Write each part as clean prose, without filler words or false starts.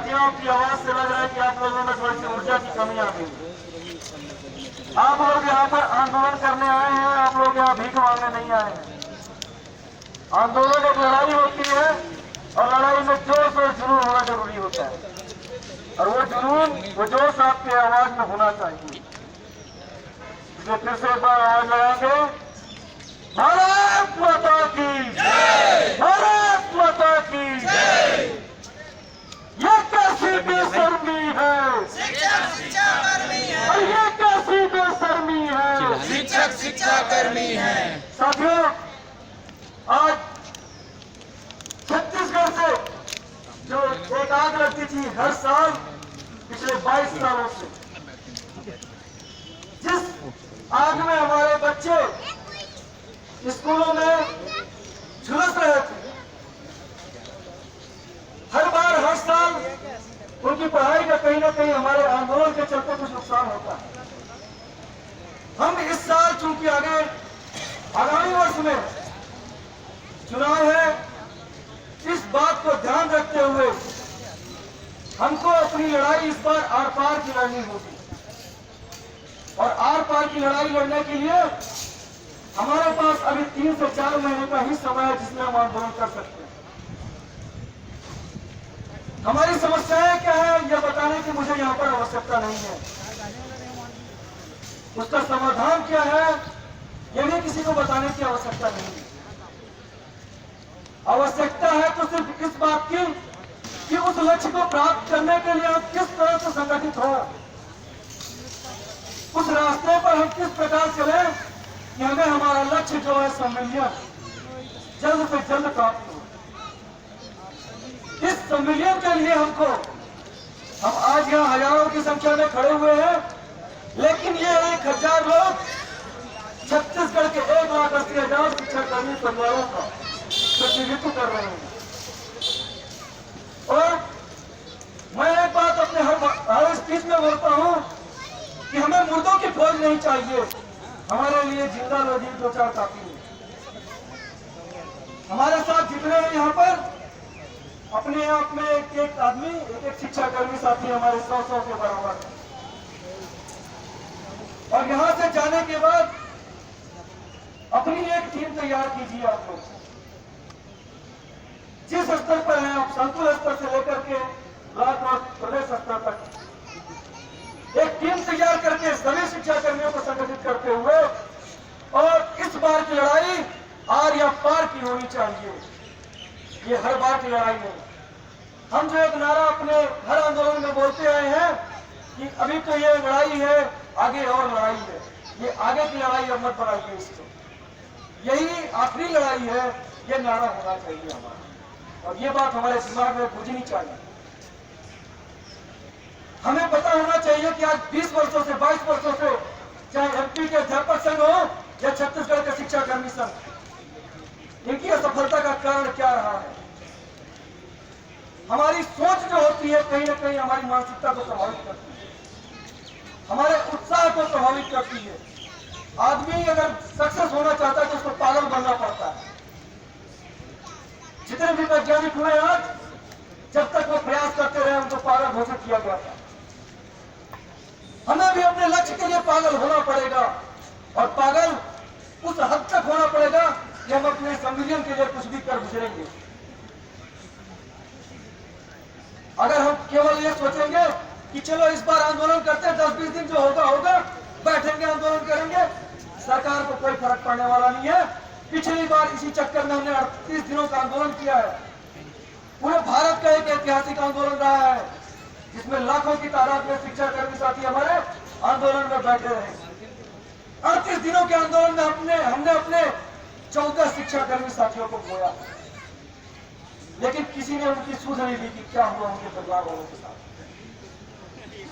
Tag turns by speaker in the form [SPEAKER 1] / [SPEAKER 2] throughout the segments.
[SPEAKER 1] साथियों की आवाज से लग रहा है कि आप लोगों में थोड़ी सी ऊर्जा की कमी आ गई। आप लोग यहाँ पर आंदोलन करने आए हैं, आप लोग यहाँ भीख मांगने नहीं आए हैं। आंदोलन एक लड़ाई होती है और लड़ाई में जोश और जुनून होना जरूरी होता है, और वो जुनून, वो जोश आपकी आवाज में होना चाहिए। इसलिए फिर से एक बार आवाज लगाएंगे, भारत माता की जय, भारत माता की जय। ये कैसी बेशर्मी है,
[SPEAKER 2] शिक्षक कर्मी है,
[SPEAKER 1] और ये कैसी बेशर्मी है,
[SPEAKER 2] शिक्षा कर्मी है।
[SPEAKER 1] साथियों, आज छत्तीसगढ़ से जो एक आग लगती थी हर साल पिछले 22 सालों से, जिस आग में हमारे बच्चे स्कूलों में झुलस रहे थे, हर बार हर साल उनकी पढ़ाई का कहीं ना कहीं हमारे आंदोलन के चलते कुछ नुकसान होता है। हम इस साल चूंकि आगामी वर्ष में चुनाव है, इस बात को ध्यान रखते हुए हमको अपनी लड़ाई इस बार आर पार की लड़नी होगी, और आर पार की लड़ाई लड़ने के लिए हमारे पास अभी 3 से 4 महीने का ही समय है जिसमें हम आंदोलन कर सकते हैं। हमारी समस्याएं क्या है यह बताने की मुझे यहाँ पर आवश्यकता नहीं है, उसका समाधान क्या है यह भी किसी को बताने की आवश्यकता नहीं है। आवश्यकता है तो सिर्फ इस बात की कि उस लक्ष्य को प्राप्त करने के लिए हम किस तरह से संगठित हो, उस रास्ते पर हम किस प्रकार चले कि हमें हमारा लक्ष्य जो है सम्मिलियन जल्द से जल्द प्राप्त हो। इस सम्मिलियन के लिए हम आज यहाँ हजारों की संख्या में खड़े हुए हैं, लेकिन ये 1000 लोग छत्तीसगढ़ के 1,80,000 शिक्षाकर्मी परिवारों का प्रतिनिधित्व कर रहे हैं। और मैं एक बात अपने हर स्पीच में बोलता हूँ कि हमें मुर्दों की फौज नहीं चाहिए, हमारे लिए जिंदा लोग 2-4 काफी है। हमारे साथ जितने हैं यहाँ पर अपने आप में एक आदमी, एक शिक्षाकर्मी साथी हमारे 100 के बराबर है। और यहाँ से जाने के बाद अपनी एक टीम तैयार कीजिए। आप लोग जिस स्तर पर हैं, आप संकुल स्तर से लेकर के ब्लॉक और प्रदेश स्तर तक एक टीम तैयार करके सभी शिक्षाकर्मियों को संगठित करते हुए, और इस बार की लड़ाई आर या पार की होनी चाहिए, ये हर बार की लड़ाई नहीं। हम जो एक नारा अपने हर आंदोलन में बोलते आए हैं कि अभी तो ये लड़ाई है, आगे और लड़ाई है, ये आगे की लड़ाई अब मत बनाइए, इसको यही आखिरी लड़ाई है, ये नारा होना चाहिए हमारा, और ये बात हमारे दिमाग में बुझनी चाहिए। हमें पता होना चाहिए कि आज 20 वर्षों से 22 वर्षों से चाहे एमपी के अध्यापक संघ हो या छत्तीसगढ़ के शिक्षाकर्मी संघ, इनकी असफलता का कारण क्या रहा है? हमारी सोच जो होती है कहीं ना कहीं हमारी मानसिकता को प्रभावित करती है, हमारे उत्साह को प्रभावित करती है। आदमी अगर सक्सेस होना चाहता है तो उसको पागल बनना पड़ता है। जितने भी वैज्ञानिक हुए आज, जब तक वो प्रयास करते रहे उनको पागल घोषित किया गया था। हमें भी अपने लक्ष्य के लिए पागल होना पड़ेगा, और पागल उस हद तक होना पड़ेगा कि हम अपने सम्मिलियन के लिए कुछ भी कर गुजरेंगे। अगर हम केवल ये सोचेंगे कि चलो इस बार आंदोलन करते हैं, 10-20 दिन जो होगा होगा, बैठेंगे आंदोलन करेंगे, सरकार को कोई फर्क पड़ने वाला नहीं है। पिछली बार इसी चक्कर में हमने 38 दिनों का आंदोलन किया है। पूरे भारत का एक ऐतिहासिक आंदोलन रहा है जिसमें लाखों की तादाद में शिक्षाकर्मी साथी हमारे आंदोलन में बैठे रहे। 38 दिनों के आंदोलन में हमने अपने 14 शिक्षाकर्मी साथियों को खोया, लेकिन किसी ने उनकी सुध नहीं ली कि क्या हुआ उनके परिवार वालों के साथ।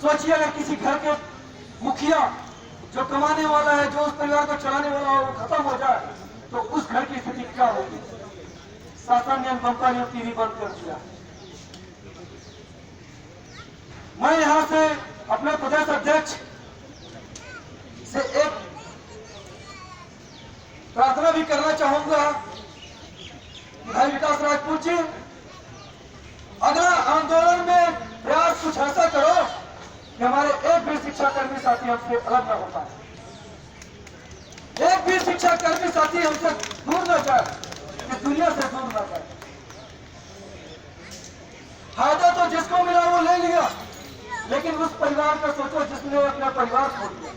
[SPEAKER 1] सोचिए, अगर किसी घर के मुखिया जो कमाने वाला है, जो उस परिवार को चलाने वाला है, वो खत्म हो जाए तो उस घर की स्थिति क्या होगी? शासन ने ममता ने टीवी बंद कर दिया। मैं यहां से अपने प्रदेश अध्यक्ष से एक प्रार्थना भी करना चाहूंगा कि भाई विकास राजपूत जी, अगला आंदोलन में कि हमारे एक भी शिक्षा कर्मी साथी हमसे अलग न हो पाए, एक भी शिक्षा कर्मी साथी हमसे दूर न जाए, इस दुनिया से दूर न जाए। फायदा तो जिसको मिला वो ले लिया, लेकिन उस परिवार का सोचो जिसने अपना परिवार छोड़ दिया।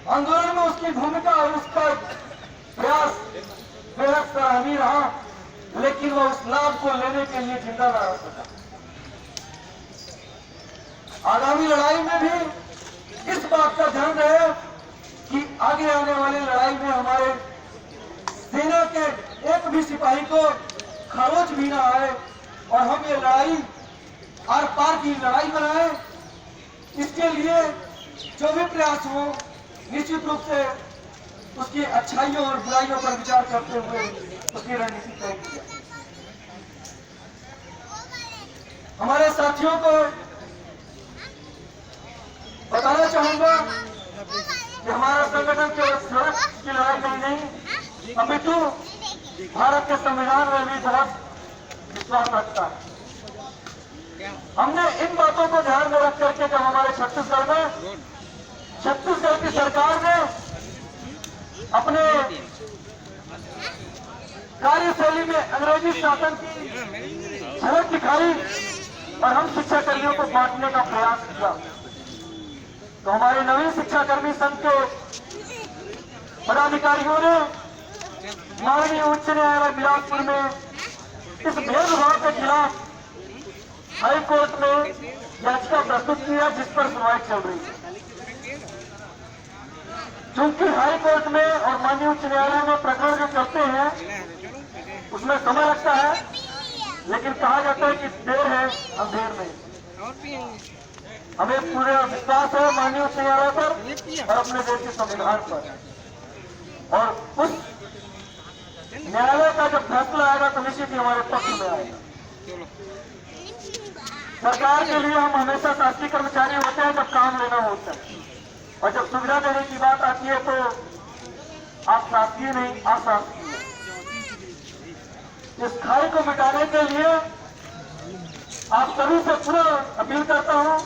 [SPEAKER 1] आंदोलन में उसकी भूमिका और उसका प्रयास बेहद सराहनीय रहा, लेकिन वो उस लाभ को लेने के लिए जिंदा न रह सका। आगामी लड़ाई में भी इस बात का ध्यान रहे कि आगे आने वाली लड़ाई में हमारे सेना के एक भी सिपाही को खरोच भी ना आए और हम ये लड़ाई आर पार की लड़ाई बनाए। इसके लिए जो भी प्रयास हो, निश्चित रूप से उसकी अच्छाइयों और बुराइयों पर विचार करते हुए उसकी रणनीति तय की जाए। हमारे साथियों को बताना चाहूंगा कि हमारा संगठन केवल सड़क की लड़ाई में नहीं, अपितु भारत के संविधान में भी बहुत विश्वास रखता है। हमने इन बातों को ध्यान में रख करके जब हमारे छत्तीसगढ़ की सरकार ने अपने कार्यशैली में अंग्रेजी शासन की झलक दिखाई और हम शिक्षा कर्मियों को बांटने का प्रयास किया, तो हमारे नवीन शिक्षा कर्मी संघ के पदाधिकारियों ने माननीय उच्च न्यायालय बिलासपुर में इस भेदभाव के खिलाफ हाई कोर्ट में याचिका प्रस्तुत किया, जिस पर सुनवाई चल रही है। चूंकि हाई कोर्ट में और माननीय उच्च न्यायालय में प्रकरण जो चलते हैं उसमें समय लगता है, लेकिन कहा जाता है कि देर है अंधेर नहीं। हमें पूरा विश्वास है माननीय उच्च न्यायालय पर और अपने देश के संविधान पर, और उस न्यायालय का जब फैसला आएगा तो निश्चित ही हमारे पक्ष में आएगा। सरकार के लिए हम हमेशा शासकीय कर्मचारी होते हैं जब काम लेना होता है, और जब सुविधा देने की बात आती है तो आप शासकीय नहीं, अशासकीय। इस खाई को मिटाने के लिए आप सभी से पुनः अपील करता हूं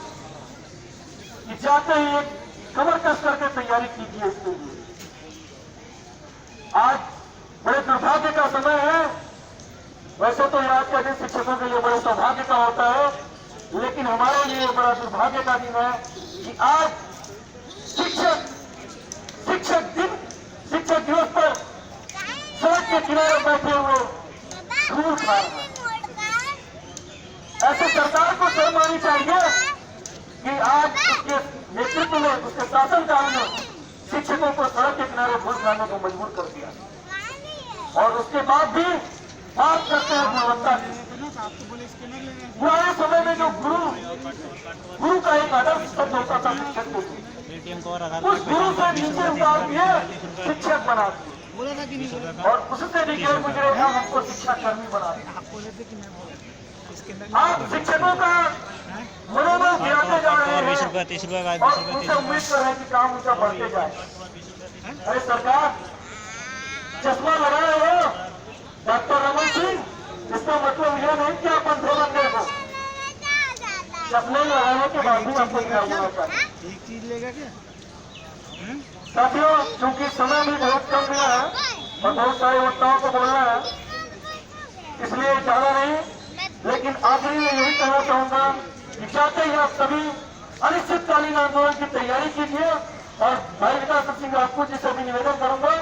[SPEAKER 1] कि जाते ही एक कमर कस करके तैयारी कीजिए इसके लिए। आज बड़े दुर्भाग्य का समय है, वैसे तो आज का दिन शिक्षकों के लिए बड़े सौभाग्य का होता है, लेकिन हमारे लिए बड़ा दुर्भाग्य का दिन है कि आज शिक्षक दिवस पर सड़क के किनारे बैठे हुए धूल खा रहे हैं। ऐसे सरकार को शर्म आनी चाहिए कि आज उसके नेतृत्व में, उसके शासनकाल में शिक्षकों को सड़क के किनारे धूल खाने को मजबूर कर दिया, और उसके बाद भी बात करते हैं गुणवत्ता की। पुराने समय में जो गुरु का एक आदर्श शब्द होता था शिक्षक को, उस गुरु से नीचे उतार दिए शिक्षक बना दिए, और उससे नीचे गुजरे हमको शिक्षा कर्मी बना दिए। आप शिक्षकों का मनोबल गिराते जा रहे हैं और उनसे उम्मीद कर रहे हैं कि काम उनका बढ़ते जाए। अरे सरकार, चश्मा लगाए हो डॉक्टर रमन सिंह, इसका मतलब यह नहीं कि आप अंधे बन गए हो। चश्मे लगाने के बाद भी आपको क्या होना चाहिए।
[SPEAKER 3] एक चीज लेगा क्या?
[SPEAKER 1] साथियों, चूंकि समय भी बहुत कम मिला है और बहुत सारे वक्ताओं को बोलना है, इसलिए ज्यादा नहीं, लेकिन आखिरी में यही कहना चाहूंगा कि चाहते ही आप सभी अनिश्चितकालीन आंदोलन की तैयारी कीजिए, और भाई विकास सिंह राजपूत जी से भी निवेदन करूंगा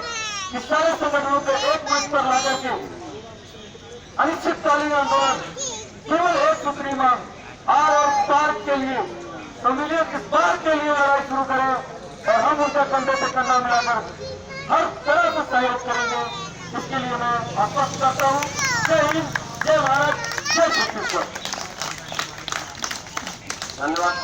[SPEAKER 1] कि सारे संगठनों को एक मंच पर लाकर के अनिश्चितकालीन आंदोलन केवल एक सूत्री मांग आर और पार के लिए, सम्मिलित इस बार के लिए लड़ाई शुरू करें, और हम उनका कंधे से कंधा मिलाकर हर तरह से सहयोग करेंगे। इसके लिए मैं आश्वस्त करता हूँ। जय हिंद, जय भारत, जय छत्तीसगढ़। धन्यवाद।